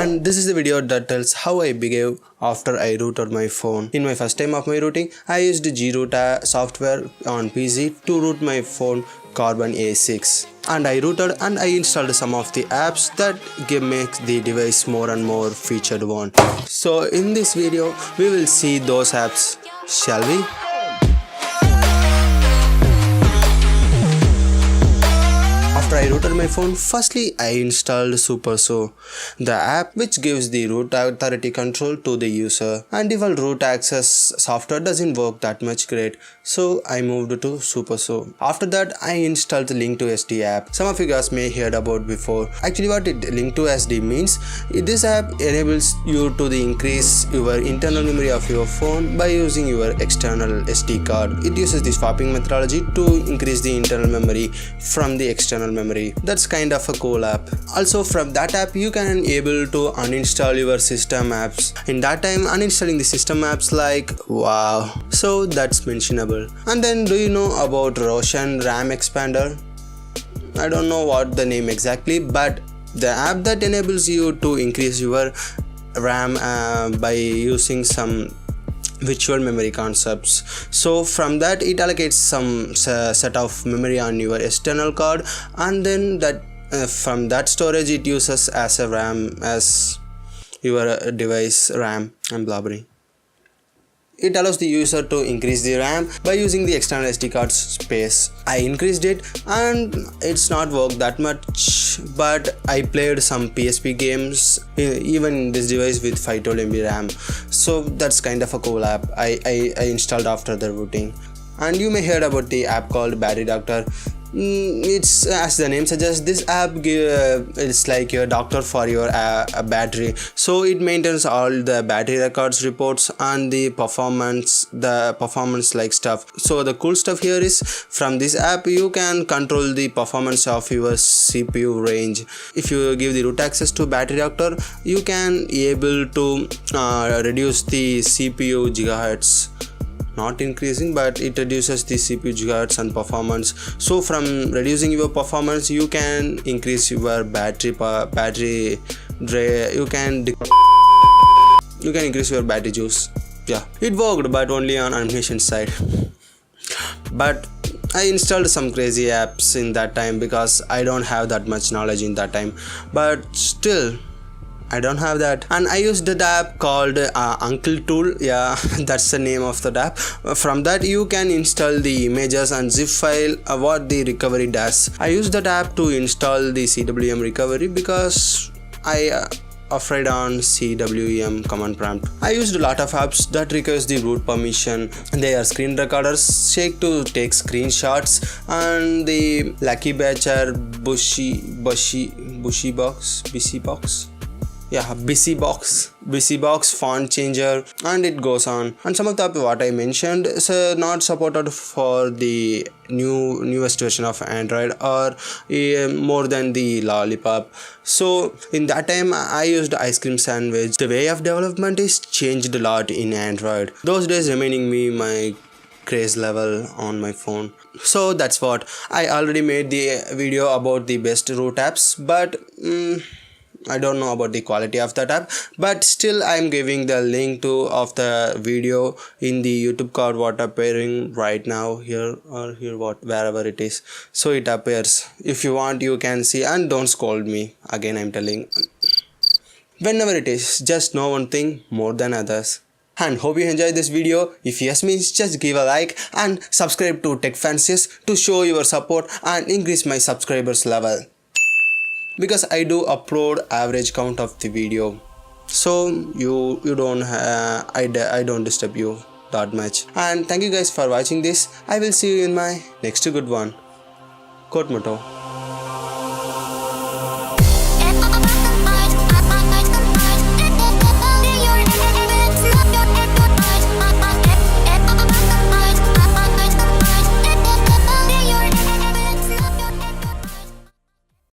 And this is the video that tells how I behave after I rooted my phone. In my first time of my rooting, I used G-Root software on PC to root my phone Carbon A6. And I rooted and I installed some of the apps that make the device more and more featured one. So in this video, we will see those apps, shall we? After I rooted my phone, firstly I installed Subscirbe, the app which gives the root authority control to the user, and default root access software doesn't work that much great, so I moved to Subscirbe. After that I installed the Link to SD app. Some of you guys may heard about before. Actually what Link to SD means, this app enables you to increase your internal memory of your phone by using your external SD card. It uses the swapping methodology to increase the internal memory from the external memory. That's kind of a cool app. Also from that app you can able to uninstall your system apps. In that time uninstalling the system apps like wow. So that's mentionable. And then do you know about Roshan RAM Expander? I don't know what the name exactly, but the app that enables you to increase your RAM by using some virtual memory concepts. So from that it allocates some set of memory on your external card, and then that from that storage it uses as a RAM as your device RAM and blabbering. It allows the user to increase the RAM by using the external SD card space. I increased it and it's not worked that much, but I played some PSP games even in this device with 512 MB RAM. So that's kind of a cool app I installed after the rooting. And you may heard about the app called Battery Doctor. It's as the name suggests, this app it's like your doctor for your battery. So it maintains all the battery records, reports, and the performance like stuff. So the cool stuff here is from this app you can control the performance of your CPU range. If you give the root access to Battery Doctor, you can able to reduce the CPU gigahertz. Not increasing, but it reduces the CPU gigahertz and performance. So from reducing your performance you can increase your battery you can increase your battery juice. Yeah, it worked, but only on animation side. But I installed some crazy apps in that time because I don't have that much knowledge in that time, but still I don't have that. And I used the app called Uncle Tool. Yeah, that's the name of the app. From that you can install the images and zip file what the recovery does. I used that app to install the CWM recovery because I afraid on CWM command prompt. I used a lot of apps that requires the root permission. They are screen recorders, Shake to take screenshots, and the Lucky Batcher, busy box, font changer, and it goes on. And some of the what I mentioned is not supported for the newest version of Android or more than the Lollipop. So in that time I used Ice Cream Sandwich. The way of development is changed a lot in Android. Those days remaining me my craze level on my phone. So that's what I already made the video about the best root apps, but I don't know about the quality of that app, but still I'm giving the link of the video in the YouTube card what appearing right now here or here wherever it is. So it appears. If you want you can see, and don't scold me again, I'm telling. Whenever it is, just know one thing more than others. And hope you enjoyed this video. If yes means just give a like and subscribe to Tech Fancies to show your support and increase my subscribers level, because I do upload average count of the video, so you don't I don't disturb you that much. And thank you guys for watching this. I will see you in my next good one. Quote motto.